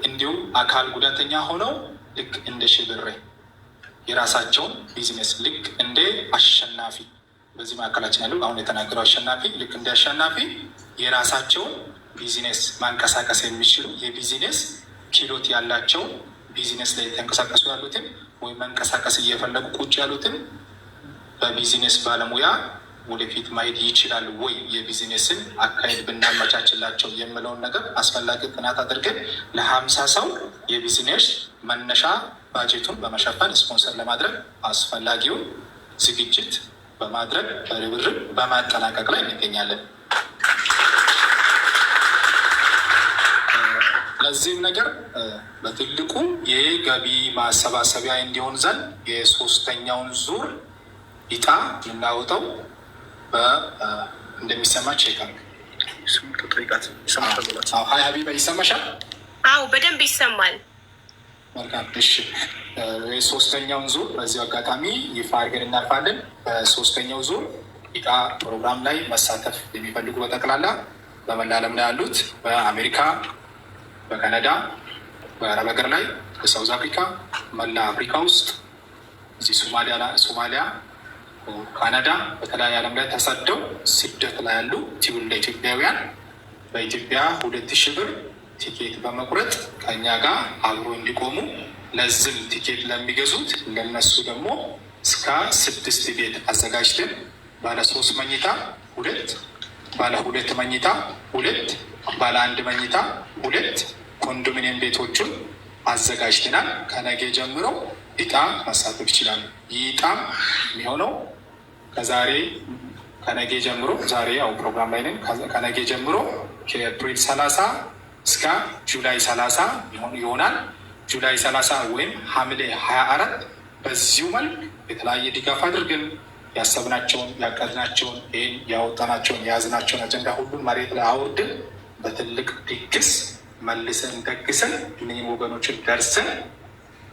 እንዲሁ አካል ጉዳተኛ ሆነው ልክ እንደ ሽብሬ የራሳቸውን ቢዝነስ ልክ እንደ አሸናፊ በዚህ መካከላችን ያለው አሁን የተናገረው አሸናፊ ልክ እንደ አሸናፊ የራሳቸውን ቢዝነስ ማንቀሳቀስ የሚችሉ የቢዝነስ ኪሎት ያላቸው ቢዝነስ ላይ የተንቀሳቀሱ ያሉትን ወይም መንቀሳቀስ እየፈለጉ ቁጭ ያሉትን በቢዝነስ ባለሙያ ወደፊት ማሄድ ይችላል ወይ የቢዝነስን አካሄድ ብናመቻችላቸው የምለውን ነገር አስፈላጊ ጥናት አድርገን ለ50 ሰው የቢዝነስ መነሻ ባጀቱን በመሸፈን ስፖንሰር ለማድረግ አስፈላጊውን ዝግጅት በማድረግ በርብርብ በማጠናቀቅ ላይ እንገኛለን። ለዚህም ነገር በትልቁ የገቢ ማሰባሰቢያ እንዲሆን ዘንድ የሶስተኛውን ዙር እጣ የምናወጣው እንደሚሰማ ቼክ አድርግ። ሀይ ሀቢባ ይሰማሻል? አዎ በደንብ ይሰማል። መልካም እሺ። የሶስተኛውን ዙር በዚህ አጋጣሚ ይፋ አድርገን እናልፋለን። በሶስተኛው ዙር እጣ ፕሮግራም ላይ መሳተፍ የሚፈልጉ በጠቅላላ በመላ ዓለም ላይ ያሉት በአሜሪካ፣ በካናዳ፣ በአረብ ሀገር ላይ፣ በሳውዝ አፍሪካ፣ መላ አፍሪካ ውስጥ እዚህ ሶማሊያ፣ ካናዳ በተለያየ ዓለም ላይ ተሰደው ስደት ላይ ያሉ ትውልደ ኢትዮጵያውያን በኢትዮጵያ 2000 ብር ቲኬት በመቁረጥ ከኛ ጋር አብሮ እንዲቆሙ ለዝም ቲኬት ለሚገዙት ለነሱ ደግሞ እስከ 6 ቤት አዘጋጅተን ባለ 3 መኝታ 2፣ ባለ 2 መኝታ 2፣ ባለ 1 መኝታ 2 ኮንዶሚኒየም ቤቶቹን አዘጋጅተናል። ከነገ ጀምሮ እጣ መሳተፍ ይችላሉ። ይህ እጣ የሚሆነው ከነገ ጀምሮ ዛሬ ያው ፕሮግራም ላይ ነን። ከነገ ጀምሮ ከኤፕሪል 30 እስከ ጁላይ 30 ይሆናል። ጁላይ 30 ወይም ሐምሌ 24 በዚሁ መልክ የተለያየ ድጋፍ አድርገን ያሰብናቸውን ያቀድናቸውን ይህን ያወጣናቸውን የያዝናቸውን አጀንዳ ሁሉን መሬት ላይ አውርድን በትልቅ ድግስ መልሰን ደግሰን እነኝን ወገኖችን ደርሰን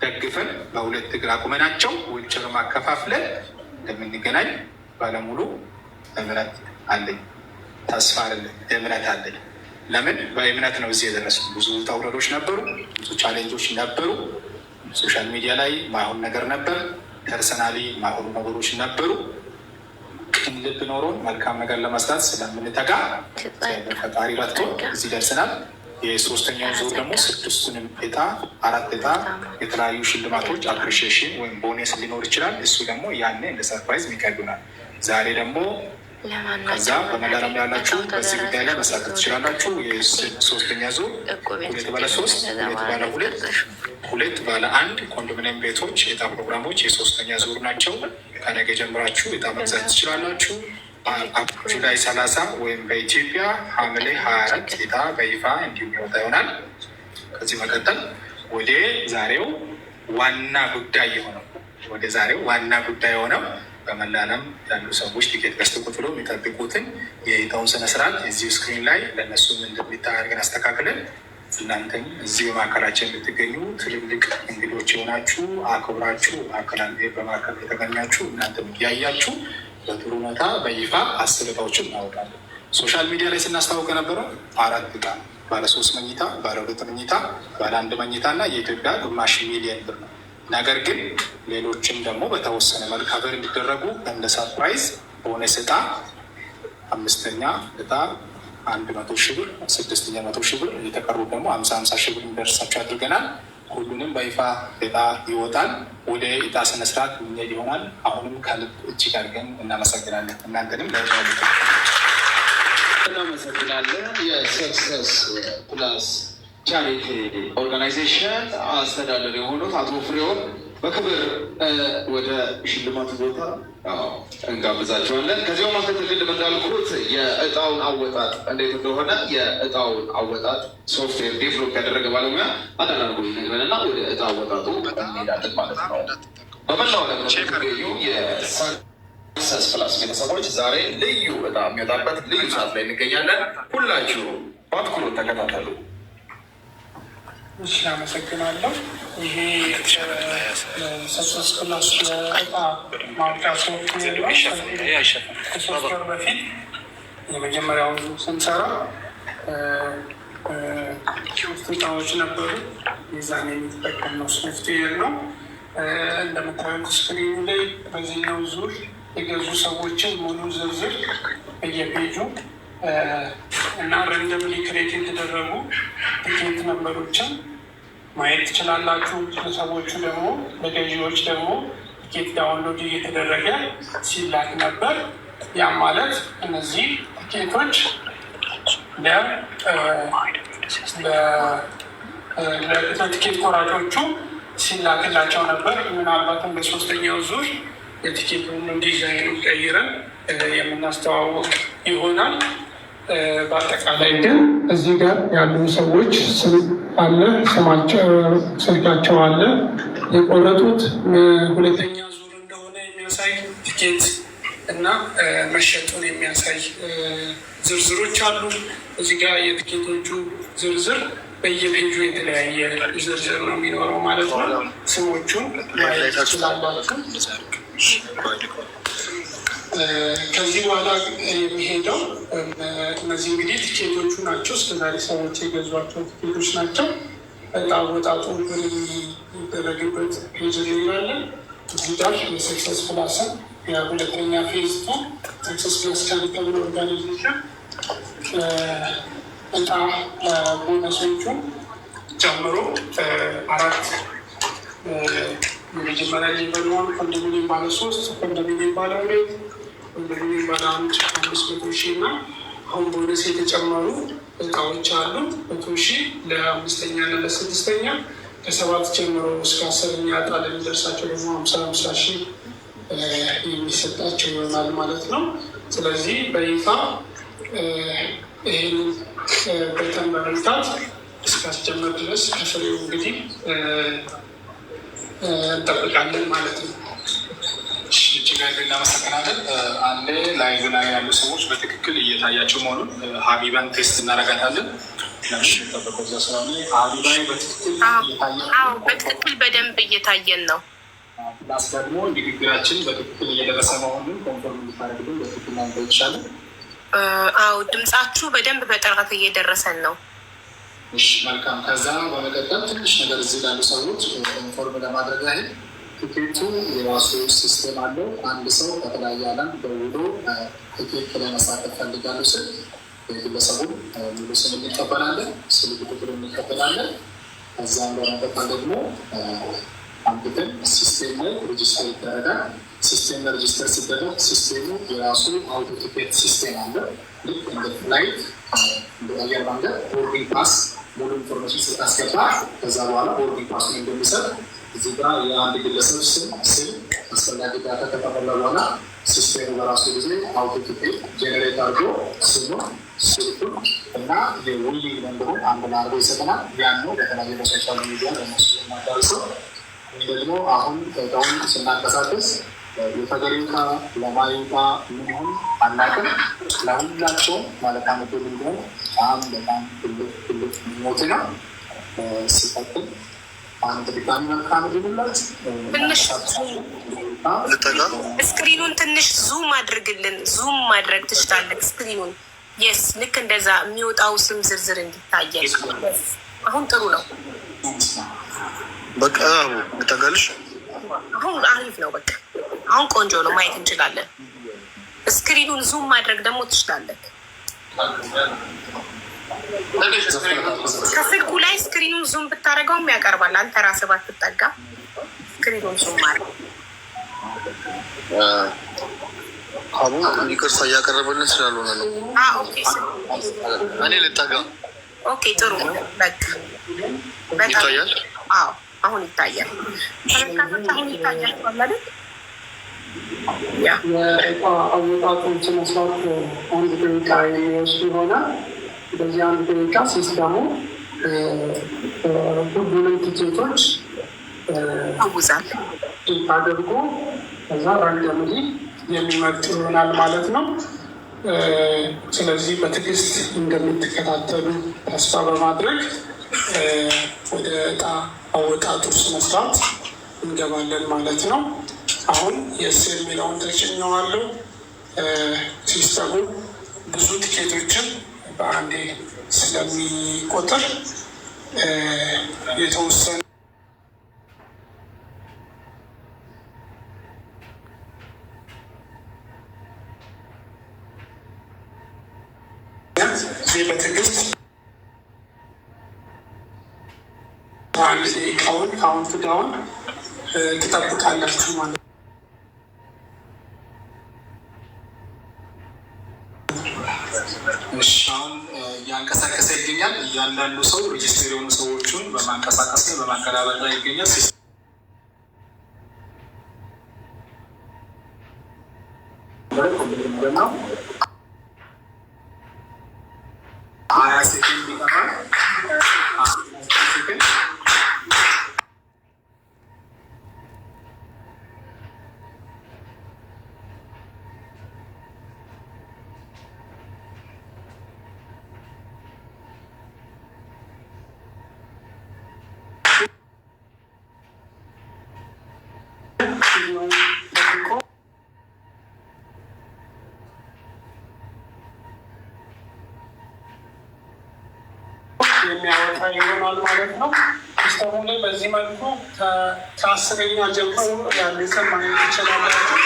ደግፈን በሁለት እግር አቁመናቸው ዊልቸር ማከፋፍለን እንደምንገናኝ ባለሙሉ እምነት አለኝ፣ ተስፋ አለኝ፣ እምነት አለኝ። ለምን በእምነት ነው እዚህ የደረሱ። ብዙ ውጣ ውረዶች ነበሩ፣ ብዙ ቻሌንጆች ነበሩ። ሶሻል ሚዲያ ላይ ማይሆን ነገር ነበር፣ ፐርሰናሊ ማይሆኑ ነገሮች ነበሩ። ቅን ልብ ኖሮን መልካም ነገር ለመስራት ስለምንተጋ ፈጣሪ ረድቶ እዚህ ደርሰናል። የሶስተኛው ዙር ደግሞ 6ቱንም እጣ 4 እጣ የተለያዩ ሽልማቶች አፕሪሺዬሽን ወይም ቦነስ ሊኖር ይችላል። እሱ ደግሞ ያኔ እንደ ሰርፕራይዝ የሚቀርቡናል። ዛሬ ደግሞ ከዛ በመላለም ያላችሁ በዚህ ጉዳይ ላይ መሳተፍ ትችላላችሁ። የሶስተኛ ዙር 2 ባለ 3፣ 2 ባለ 2፣ 2 ባለ 1 ኮንዶሚኒየም ቤቶች እጣ ፕሮግራሞች የሶስተኛ ዙር ናቸው። ከነገ ጀምራችሁ እጣ መግዛት ትችላላችሁ። ጁላይ 30 ወይም በኢትዮጵያ ሐምሌ 24 እጣ በይፋ እንዲሁም ይወጣ ይሆናል። ከዚህ መቀጠል ወደ ዛሬው ዋና ጉዳይ የሆነው በመላ ዓለም ያሉ ሰዎች ቲኬት ገዝተው ቁጭ ብለው የሚጠብቁትን የእጣውን ስነስርዓት እዚሁ ስክሪን ላይ ለእነሱም እንደሚታይ አድርገን አስተካክለን እናንተም እዚህ በማዕከላችን የምትገኙ ትልልቅ እንግዶች የሆናችሁ አክብራችሁ በማዕከል የተገኛችሁ እናንተም እያያችሁ በጥሩ ሁኔታ በይፋ 10 እጣዎችን እናወጣለን። ሶሻል ሚዲያ ላይ ስናስታውቅ የነበረው 4 እጣ ባለ 3 መኝታ፣ ባለ 2 መኝታ፣ ባለ 1 መኝታ እና የኢትዮጵያ ግማሽ ሚሊየን ብር ነው። ነገር ግን ሌሎችም ደግሞ በተወሰነ መልክ ሀገር እንዲደረጉ እንደ ሰርፕራይዝ ቦነስ እጣ 5ኛ እጣ 100 ሺህ ብር፣ 6ኛ 100 ሺህ ብር፣ የተቀሩት ደግሞ 50 ሺህ ብር እንደርሳቸው አድርገናል። ሁሉንም በይፋ እጣ ይወጣል። ወደ እጣ ስነስርዓት ምንሄድ ይሆናል። አሁንም ከልብ እጅግ አድርገን እናመሰግናለን። እናንተንም እናመሰግናለን። የሰክሰስ ፕላስ ቻሪቲ ኦርጋናይዜሽን አስተዳደር የሆኑት አቶ ፍሬውን በክብር ወደ ሽልማቱ ቦታ እንጋብዛቸዋለን። ከዚያው ማስከተል ግን እንዳልኩት የእጣውን አወጣጥ እንዴት እንደሆነ የእጣውን አወጣጥ ሶፍትዌር ዴቨሎፕ ያደረገ ባለሙያ አጠናርጎ ይነግረንና ወደ እጣ አወጣጡ እንሄዳለን ማለት ነው። በመላው ዓለም የሚገኙ የሰክሰስ ፕላስ ቤተሰቦች ዛሬ ልዩ እጣ የሚወጣበት ልዩ ሰዓት ላይ እንገኛለን። ሁላችሁ በአትኩሮት ተከታተሉ። እሺ፣ አመሰግናለሁ። ይሄ ሰክሰስ ፕላስ የእጣ ማውጫ ሶፍትዌር ነው። ከ3 ወር በፊት የመጀመሪያውን ስንሰራ ሶስት እቃዎች ነበሩ። የዛን የሚጠቀምነው ሶፍትዌር ነው። እንደምታዩት ስክሪኑ ላይ በዚህኛው ዙር የገዙ ሰዎችን ሙሉ ዝርዝር በየፔጁ እና ረንደምሊ ክሬት የተደረጉ ቲኬት ነምበሮችን ማየት ትችላላችሁ። ለሰዎቹ ደግሞ ለገዢዎች ደግሞ ቲኬት ዳውንሎድ እየተደረገ ሲላክ ነበር። ያም ማለት እነዚህ ቲኬቶች ለቲኬት ቆራጮቹ ሲላክላቸው ነበር። ምናልባትም በሶስተኛው ዙር የቲኬቱን ዲዛይን ቀይረን የምናስተዋወቅ ይሆናል። በአጠቃላይ ግን እዚህ ጋር ያሉ ሰዎች ስም አለ፣ ስማቸው፣ ስልካቸው አለ። የቆረጡት ሁለተኛ ዙር እንደሆነ የሚያሳይ ቲኬት እና መሸጡን የሚያሳይ ዝርዝሮች አሉ። እዚህ ጋር የቲኬቶቹ ዝርዝር በየፔጁ የተለያየ ዝርዝር ነው የሚኖረው ማለት ነው። ስሞቹን ማየት ትችላላችሁ። ከዚህ በኋላ የሚሄደው እነዚህ እንግዲህ ቲኬቶቹ ናቸው። እስከዛሬ ሰዎች የገዟቸው ቲኬቶች ናቸው። እጣ አወጣጡ የሚደረግበት ፔጅ ይላለን። እዚህ ጋር የሰክሰስ ፕላስን የሁለተኛ ፌዝ ሰክሰስ ፕላስ ቻሪታብል ኦርጋናይዜሽን እጣ ቦነሶቹን ጨምሮ 4 የመጀመሪያ ሌቨል 1 ኮንዶሚኒየም ባለ 3 ኮንዶሚኒየም ባለ 2 ኮንዶሚኒየም ባለ 500,000 እና አሁን ቦነስ የተጨመሩ እቃዎች አሉ። 100,000 ለ5ኛ እና ለ6ኛ ከ7 ጀምሮ እስከ 10ኛ እጣ ለሚደርሳቸው ደግሞ 50,000 የሚሰጣቸው ይሆናል ማለት ነው። ስለዚህ በይፋ ይህንን በተን በመምታት እስካስጀመር ድረስ ከፍሬው እንግዲህ እንጠብቃለን ማለት ነው። እጅግ እናመሰግናለን። አንዴ ላይቭ ላይ ያሉ ሰዎች በትክክል እየታያቸው መሆኑን ሀቢባን ቴስት እናደርጋታለን። ሀቢባይ በትክክል በደንብ እየታየን ነው። ፕላስ ደግሞ ንግግራችን በትክክል እየደረሰ መሆኑን ኮንፈርም እንድታደርግልን በትክክል ማንበብ ይቻላል። አዎ ድምጻችሁ በደንብ በጥራት እየደረሰን ነው። እሺ መልካም። ከዛ በመቀጠል ትንሽ ነገር እዚህ ላሉ ሰዎች ኢንፎርም ለማድረግ ያህል ቲኬቱ የራሱ ሲስቴም አለው። አንድ ሰው ከተለያየ ዓለም ደውሎ ቲኬት ላይ መሳተፍ ፈልጋሉ ስል የግለሰቡን ሙሉ ስም እንቀበላለን፣ ስልክ ቁጥር እንቀበላለን። ከዛም በመቀጠል ደግሞ አንድን ሲስቴም ላይ ሬጅስተር ይደረጋል። ሲስቴም ላይ ሬጅስተር ሲደረግ ሲስቴሙ የራሱ አውቶ ቲኬት ሲስቴም አለ። ልክ እንደ ፍላይት እንደ አየር መንገድ ቦርዲንግ ፓስ ሙሉ ኢንፎርሜሽን ስታስገባ ከዛ በኋላ ቦርዲንግ ፓሱን እንደሚሰጥ እዚህ ጋር የአንድ ግለሰብ ስም አስፈላጊ ዳታ ከተሞላ በኋላ ሲስቴሙ በራሱ ጊዜ አውቶ ቲኬት ጄኔሬት አድርጎ ስሙ፣ ስልኩን እና የውይ መንበሩን አንድ ላይ አድርጎ ይሰጠናል። ያን ነው በተለያየ በሶሻል ሚዲያ ለነሱ የማዳርሰው። ደግሞ አሁን እቃውን ስናንቀሳቀስ የተገሪታ ለማይታ ምንሆን አናውቅም። ለሁላቸውም ማለት አመቶ ሚሊዮን በጣም ትልቅ ሞት ነው። ሲቀጥል አንድ ድጋሚ መልካም ድምላች ስክሪኑን ትንሽ ዙም አድርግልን። ዙም ማድረግ ትችላለህ ስክሪኑን። የስ ልክ እንደዛ የሚወጣው ስም ዝርዝር እንዲታየል። አሁን ጥሩ ነው። በቃ ልታጋልሽ አሁን አሪፍ ነው። በቃ አሁን ቆንጆ ነው፣ ማየት እንችላለን። ስክሪኑን ዙም ማድረግ ደግሞ ትችላለህ። ከስልኩ ላይ ስክሪኑን ዙም ብታደርገውም ያቀርባል። አንተ ራስህ ባትጠጋ ስክሪኑን ዙም ማድረግ። አቡ ይቅርታ እያቀረበልን ስላልሆነ ነው። እኔ ልጠጋ። ኦኬ ጥሩ። በቃ ይታያል። አዎ አሁን ይታያል። ተመልካቾች አሁን ይታያል ማለት የእቃ አወጣጡን ስነስርዓት 1 ደቂቃ የሚወስድ ይሆናል። በዚህ 1 ደቂቃ ሲስተሙ ሁሉንም ቲኬቶች አውዛል አድርጎ ከዛ ራንደምሊ የሚመርጥ ይሆናል ማለት ነው። ስለዚህ በትዕግስት እንደምትከታተሉ ተስፋ በማድረግ ወደ እጣ አወጣጡ ስነስርዓት እንገባለን ማለት ነው። አሁን የስ የሚለውን ተጭኘዋለሁ። ሲስተሙ ብዙ ቲኬቶችን በአንዴ ስለሚቆጥር የተወሰነ በትዕግስት አንድ ደቂቃውን ካውንት ዳውን ትጠብቃላችሁ ማለት ነው። አሁን እያንቀሳቀሰ ይገኛል። እያንዳንዱ ሰው ሬጅስተር የሆኑ ሰዎቹን በማንቀሳቀስ ላይ በማቀራበር ላይ ይገኛል። ሀያ ሴኮንድ ይቀራል። የሚያወጣ ይሆናል ማለት ነው። ሲስተሙ ላይ በዚህ መልኩ ከ10ኛ ጀምሮ ያሉትን ማየት ይችላላችሁ።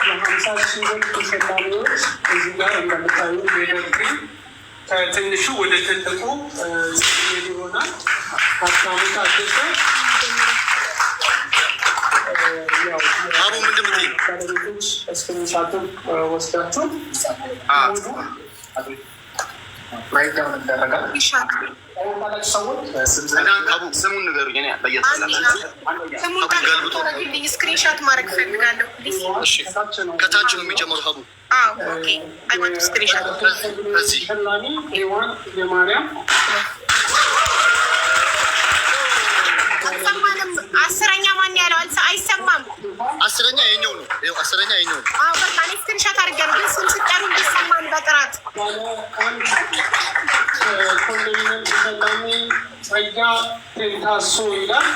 የ50 ሺህ ብር ተሸላሚዎች እዚህ ጋር እንደምታዩ ሌደርግ ከትንሹ ወደ ትልቁ ሄድ ይሆናል። ሀብታሙ ታደሰ አቡ ምንድን ነው ባለቤቶች እስክንሻቱን ወስዳችሁ ስሙን ንገሩኝ። ስክሪንሻት ማድረግ ፈልጋለሁ። ከታች ነው የሚጀምሩ ሀቡ የማርያም አስረኛ ማን ያለው አይሰማም። አስረኛ የኛው ነው። አስረኛ የኛው ነው። በቃ እኔ ስክሪንሻት አድርጌያለሁ፣ ግን ስም ስጠሩ እንዲሰማን በጥራት ኮንዶሚኒየም ተሸላሚ ጸጋ ፔንታሶ ይላል።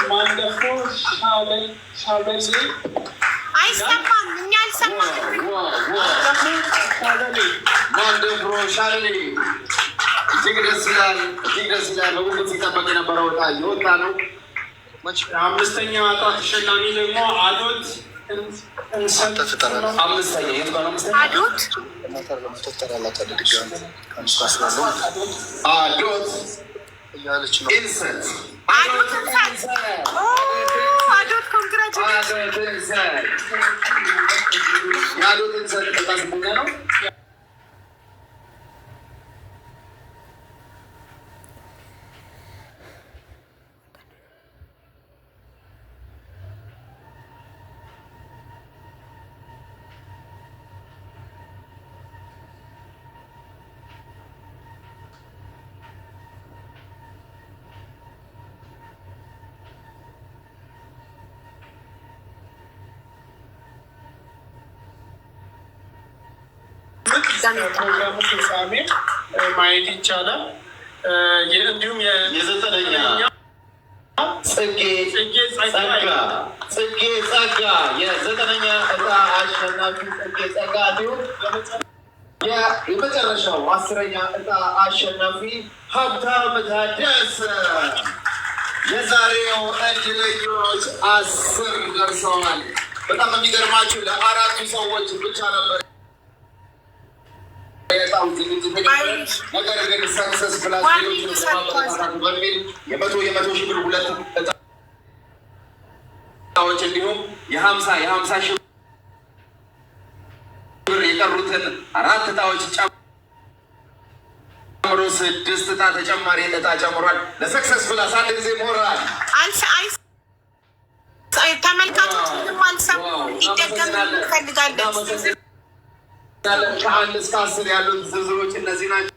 ማንደፎ ሻበሌ አይሰማም። እኛ አልሰማንም። ማንደፍሮ ሻሌ እጅግ ደስ ይላል። እጅግ ደስ ይላል። በጉጉት ሲጠበቅ የነበረው ዕጣ እየወጣ ነው። አምስተኛ ዕጣ ተሸላሚ ደግሞ አዶት አምስተኛ የት ጋር ነው? አዶት አዶት እያለች ነው። ኢንሰንት አዶት ኮንግራቹሌሽን የአዶት ኢንሰንት ዕጣ ስምንተኛ ነው። ፕሮግራሙ ፍጻሜ ማየት ይቻላል። እንዲሁም የዘጠነኛ ጽጌ ጸጋ የዘጠነኛ ዕጣ አሸናፊ ጽጌ ጸጋ፣ እንዲሁም የመጨረሻው 10ኛ ዕጣ አሸናፊ ሀብታም ታደሰ። የዛሬው እድለኞች 10 ደርሰዋል። በጣም የሚገርማችሁ ለአራቱ ሰዎች ብቻ ነበር ነገር ግን ሰክሰስ ፕላስ በሚል የመቶ ሺህ ብር 2 ዕጣዎች እንዲሁም የ50 ሺህ ብር የቀሩትን 4 ዕጣዎች ጨምሮ 6 ዕጣ ተጨማሪ ዕጣ ጨምሯል። ለሰክሰስ ፕላስ አንድ ጊዜ ሞራል ተመልካቾች ምንም አልሰሙም። እንዲደገም እንፈልጋለን። ከ1 እስከ 10 ያሉት ዝርዝሮች እነዚህ ናቸው።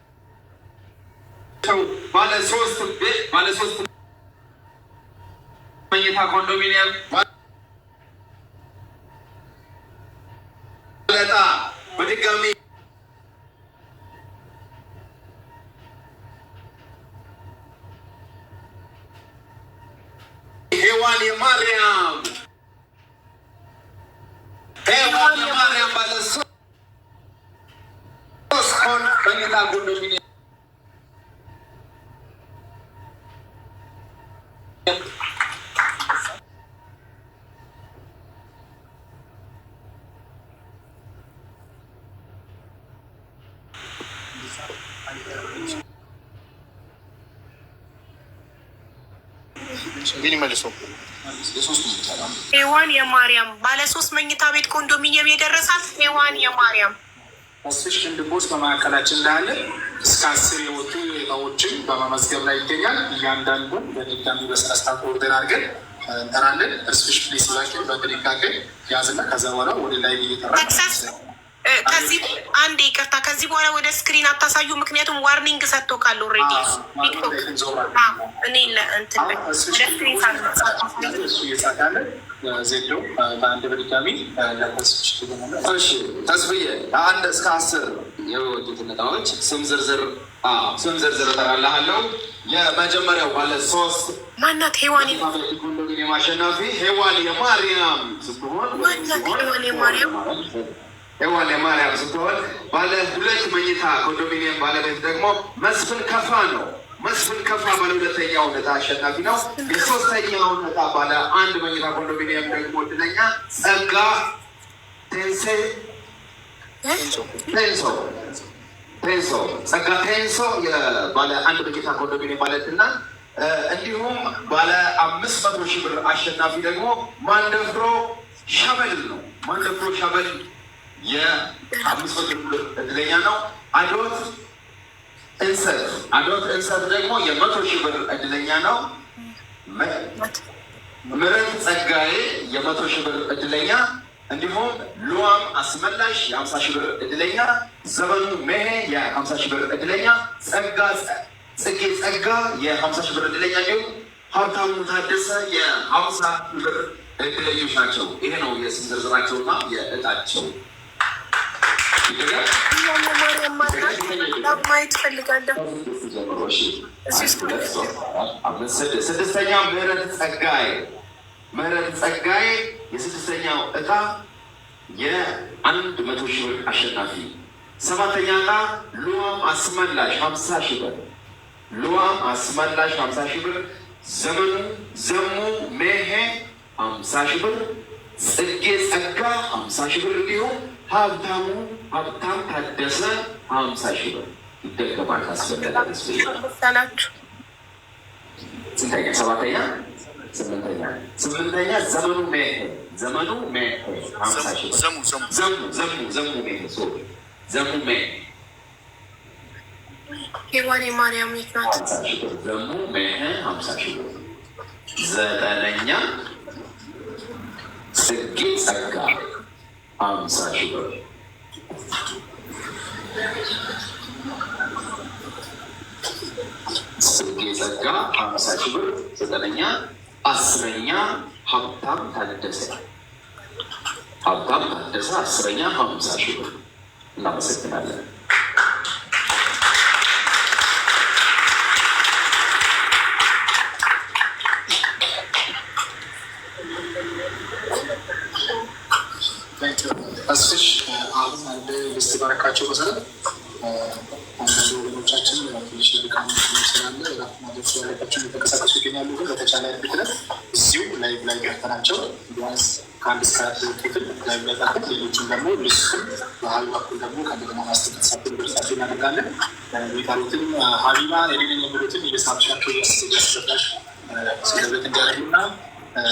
ባለ 3 መኝታ ኮንዶሚኒየም ዕጣ በድጋሚ ሔዋን የማርያም ሔዋን የማርያም ባለ ሶስት መኝታ ኮንዶሚኒየም ሔዋን የማርያም ባለ 3 መኝታ ቤት ኮንዶሚኒየም የደረሳት ሔዋን የማርያም መስፍሽ ክንድቦስ በማዕከላችን ላይ አለ። እስከ 10 የወጡ እቃዎችን በመመዝገብ ላይ ይገኛል። እያንዳንዱ በድጋሚ በስነስርዓት ኦርደር አድርገን እንጠራለን። እርስሽ ፕሌስ ላኪን በጥንቃቄ ያዝና ከዛ በኋላ ወደ ላይ እየጠራ ከዚህ አንድ ይቅርታ፣ ከዚህ በኋላ ወደ ስክሪን አታሳዩ። ምክንያቱም ዋርኒንግ ሰጥቶ ካለ ኦልሬዲ እኔ ዜዶ በአንድ በድጋሚ ተስብዬ ከአንድ እስከ 10 የወጡትን እጣዎች ስም ዝርዝር እጠራልሃለሁ። የመጀመሪያው ባለ 3 ማናት? ሔዋን ኮንዶሚኒየም አሸናፊ ሔዋን የማርያም ስትሆን ሔዋን የማርያም ስትሆን ባለ 2 መኝታ ኮንዶሚኒየም ባለቤት ደግሞ መስፍን ከፋ ነው። መስፍን ከፋ ባለ 2ኛው እጣ አሸናፊ ነው። የ3ኛው እጣ ባለ 1 መኝታ ኮንዶሚኒየም ደግሞ እድለኛ ጸጋ ጸጋ ቴንሶ ባለ 1 መኝታ ኮንዶሚኒየም ባለትና እንዲሁም ባለ 500 ሺህ ብር አሸናፊ ደግሞ ማንደፍሮ ሻበል ነው። ማንደፍሮ ሻበል የ500 ብር እድለኛ ነው። አዶት እንሰት ደግሞ የ100 ሺህ ብር እድለኛ ነው። ምረት ጸጋዬ የ100 ሺህ ብር እድለኛ፣ እንዲሁም ሉዋም አስመላሽ የ50 ሺህ ብር እድለኛ፣ ዘመኑ ሜሄ የ50 ሺህ ብር እድለኛ፣ ጽጌ ጸጋ የ50 ሺህ ብር እድለኛ፣ እንዲሁም ሀብታሙ ታደሰ የ50 ሺህ ብር እድለኞች ናቸው። ይሄ ነው የስም ዝርዝራቸውና የእጣቸው። ማየት ፈልጋለሁ። 6ኛ ምህረት ጸጋዬ የ6ኛው እጣ የ100 ሺህ ብር አሸናፊ። 7ኛ እጣ ሉዋም አስመላሽ 50 ሺህ ብር። ሉዋም አስመላሽ 50 ሺህ ብር። ዘሙ ሜሄ 50 ሺህ ብር። ጽጌ ጸጋ 50 ሺህ ብር እንዲሁም ሀብታም ታደሰ 50 ሺህ ብር ይደገማል። ካስፈለጋችሁ ስንተኛ? 7ኛ 8ኛ ዘመኑ ሜሄ 50 ሺህ ብር። ዘሙ ሜሄ ሔዋን የማርያም ናት። ዘሙ ሜሄ 50 ሺህ ብር። 9ኛ ጽጌ ጸጋ 50 ሺህ ብር። ጽጌ ጸጋ 50 ሺህ ብር። 9ኛ 10ኛ ሀብታም ታደሰ 10ኛ 50 ሺህ ብር። እናመሰግናለን። መስፍሽ አሁን አንድ ልስት ባረካቸው መሰረት አንዳንድ ወገኖቻችን ትንሽ ድካም ስላለ ራፍ ማድረግ ያለባቸው የተንቀሳቀሱ ይገኛሉ። ግን በተቻለ ፍጥነት እዚሁ ላይቭ ላይ ገብተናቸው ቢያንስ ከ1 እስከ 4 ክፍል ላይቭ ላይ ጣት ሌሎችን ደግሞ ልስም በሀቢ በኩል ደግሞ ከንደገና ማስጠቀት ሳት ደርሳቸው እናደርጋለን። ሚታሉትን ሀቢባ የሌለኝ ብሎትን እየሳብሻቸው እያስገባሽ ስለበት እንዲያደርጉና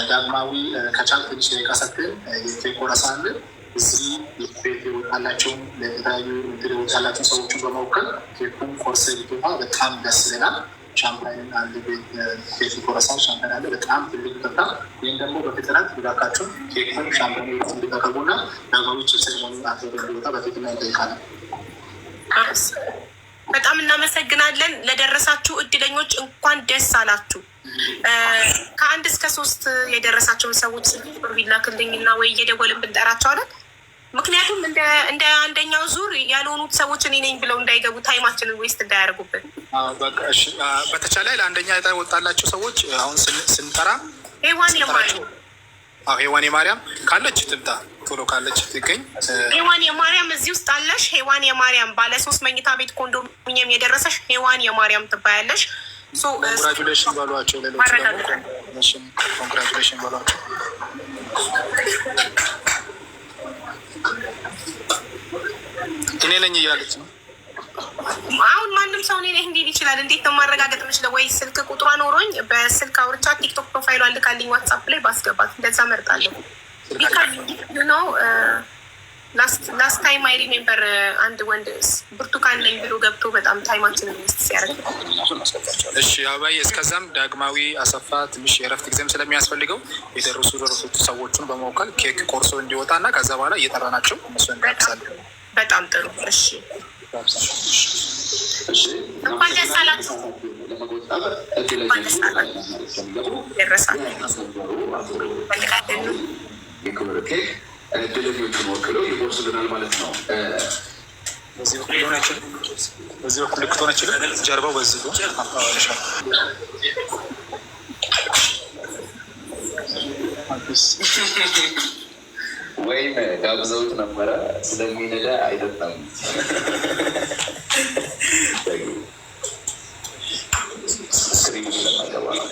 ዳግማዊ ከቻል ትንሽ የቃሰትን የቴኮረሳ አለ እዚህ ቤት ይወጣላቸውን ለተለያዩ እንትን ይወጣላቸው ሰዎችን በመወከል ኬኩን ኮርስ ሊቶታ በጣም ደስ ይለናል። ሻምፓይን አንድ ቤት ይቆረሳ ሻምፓይን አለ በጣም ትልቅ ጠጣ። ይህን ደግሞ በፍጥነት ጉዳካቸውን ኬኩን ሻምፓይን እንዲጠቀቡና ዳግማዊች ሴሬሞኒ አቶ እንዲወጣ በፊትና ይጠይቃለን። በጣም እናመሰግናለን። ለደረሳችሁ እድለኞች እንኳን ደስ አላችሁ። ከ1 እስከ 3 የደረሳቸውን ሰዎች ስልክ ቢላክልኝና ወይ እየደወልን ብንጠራቸዋለን። ምክንያቱም እንደ አንደኛው ዙር ያልሆኑት ሰዎች እኔ ነኝ ብለው እንዳይገቡ ታይማችንን ዌስት እንዳያደርጉብን። በተቻለ ለአንደኛ ዕጣ ወጣላቸው ሰዎች አሁን ስንጠራ ሔዋን የማርያም ሔዋን የማርያም ካለች ትምጣ። ቶሎ ካለች ትገኝ። ሄዋን የማርያም እዚህ ውስጥ አለሽ። ሄዋን የማርያም ባለ 3 መኝታ ቤት ኮንዶሚኒየም የደረሰሽ ሄዋን የማርያም ትባያለሽ። ኮንግራጁሌሽን በሏቸው። ሌሎች ደግሞ ኮንግራጁሌሽን በሏቸው። እኔ ነኝ እያለች ነው አሁን። ማንም ሰው እኔ ነኝ እንዲል ይችላል። እንዴት ነው ማረጋገጥ የምችለው? ወይ ስልክ ቁጥሯ ኖሮኝ በስልክ አውርቻ ቲክቶክ ፕሮፋይሏ ልካልኝ ዋትሳፕ ላይ ባስገባት እንደዛ መርጣለሁ። ላስት ታይም አይ ሪሜምበር አንድ ወንድ ብርቱካን ነኝ ብሎ ገብቶ በጣም ታይማችን ሚስት ሲያደርግ። እሺ አባዬ፣ እስከዛም ዳግማዊ አሰፋ ትንሽ የእረፍት ጊዜም ስለሚያስፈልገው የደረሱ ሰዎቹን በመወከል ኬክ ቆርሶ እንዲወጣ እና ከዛ በኋላ እየጠራናቸው እነሱ እንጋብዛለን። በጣም ጥሩ። እሺ እንኳን ደስ አላችሁ። እንኳን ደስ አላችሁ። ደረሳችሁ የክብር ኬክ እድለኞቹን ወክለው ይጎርስልናል ማለት ነው። በዚህ በኩል ሆነ አይችልም። በዚህ በኩል ልክት ሆነ አይችልም። ጀርባው በዚህ ነው። ወይም ጋብዘውት ነበረ ስለሚነዳ አይጠጣም። ስክሪኑ ስለማይገባ ነው።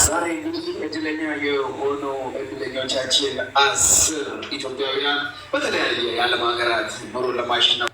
ዛሬ እንግዲህ እድለኛ የሆኑ እድለኞቻችን 10 ኢትዮጵያውያን በተለያየ የዓለም ሀገራት ኑሮ ለማሸነፍ